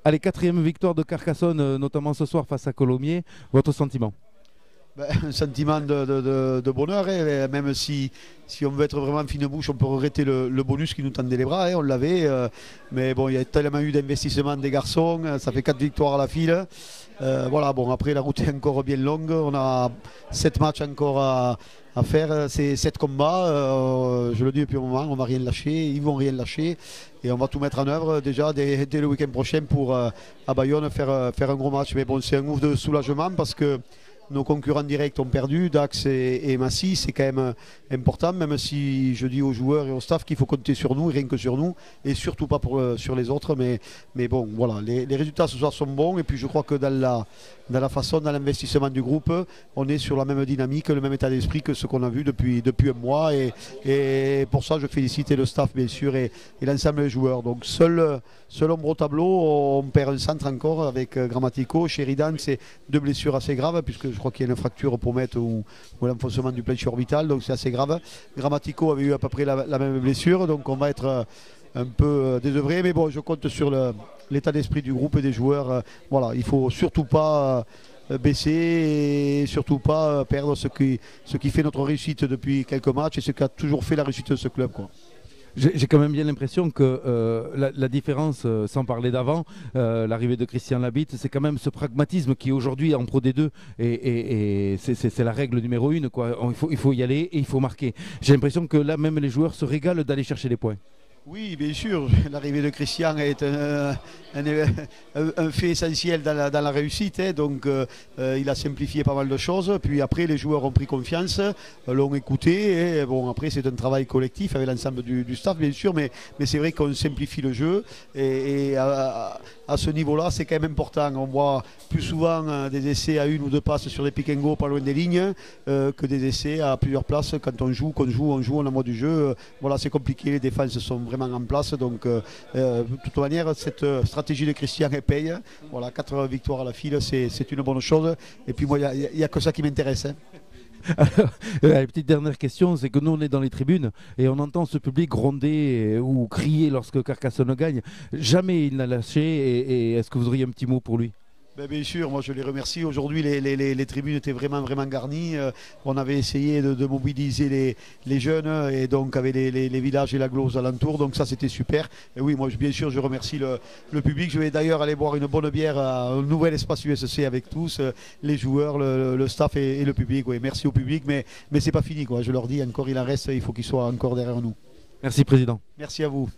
Allez, quatrième victoire de Carcassonne, notamment ce soir face à Colomiers. Votre sentiment? Un sentiment de bonheur, hein, même si on veut être vraiment fine bouche, on peut regretter le bonus qui nous tendait les bras, hein, on l'avait, mais bon, il y a tellement eu d'investissement des garçons, ça fait 4 victoires à la file. Voilà, bon, après la route est encore bien longue, on a 7 matchs encore à faire, c'est 7 combats, je le dis depuis un moment, on va rien lâcher, ils vont rien lâcher et on va tout mettre en œuvre déjà dès le week-end prochain pour à Bayonne faire un gros match. Mais bon, c'est un move de soulagement parce que nos concurrents directs ont perdu, Dax et Massy, c'est quand même important, même si je dis aux joueurs et au staff qu'il faut compter sur nous, rien que sur nous, et surtout pas sur les autres. Mais bon, voilà, les résultats ce soir sont bons, et puis je crois que dans la façon, dans l'investissement du groupe, on est sur la même dynamique, le même état d'esprit que ce qu'on a vu depuis un mois, et pour ça je félicite le staff bien sûr et l'ensemble des joueurs. Donc seul ombre au tableau, on perd un centre encore avec Grammatico. Sheridan, c'est 2 blessures assez graves, puisque je crois qu'il y a une fracture pommette ou l'enfoncement du plancher orbital, donc c'est assez grave. Grammatico avait eu à peu près la même blessure, donc on va être un peu désœuvré, mais bon, je compte sur l'état d'esprit du groupe et des joueurs. Voilà, il ne faut surtout pas baisser et surtout pas perdre ce qui fait notre réussite depuis quelques matchs et ce qui a toujours fait la réussite de ce club, quoi. J'ai quand même bien l'impression que la différence, sans parler d'avant, l'arrivée de Christian Labitte, c'est quand même ce pragmatisme qui aujourd'hui en Pro D2 et c'est la règle numéro 1, quoi. Il faut y aller et il faut marquer. J'ai l'impression que là même les joueurs se régalent d'aller chercher les points. Oui, bien sûr, l'arrivée de Christian est un fait essentiel dans la réussite, hein, donc il a simplifié pas mal de choses, puis après les joueurs ont pris confiance, l'ont écouté, et bon après c'est un travail collectif avec l'ensemble du staff bien sûr, mais c'est vrai qu'on simplifie le jeu, et à ce niveau-là c'est quand même important. On voit plus souvent des essais à 1 ou 2 passes sur des pick and go pas loin des lignes que des essais à plusieurs places quand on joue, on envoie du jeu, voilà, c'est compliqué, les défenses sont vraiment en place, donc de toute manière cette stratégie de Christian elle paye. Voilà, 4 victoires à la file, c'est une bonne chose, et puis moi il n'y a que ça qui m'intéresse, hein. Alors, la petite dernière question, c'est que nous on est dans les tribunes et on entend ce public gronder ou crier lorsque Carcassonne gagne. Jamais il n'a lâché, et est-ce que vous auriez un petit mot pour lui? Ben, bien sûr, moi je les remercie. Aujourd'hui, les tribunes étaient vraiment garnies. On avait essayé de mobiliser les jeunes et donc avec les villages et l'agglo alentours. Donc ça, c'était super. Et oui, moi bien sûr, je remercie le public. Je vais d'ailleurs aller boire une bonne bière à un nouvel espace USC avec tous, les joueurs, le staff et le public. Oui, merci au public, mais c'est pas fini, quoi. Je leur dis encore, il en reste, il faut qu'ils soient encore derrière nous. Merci Président. Merci à vous.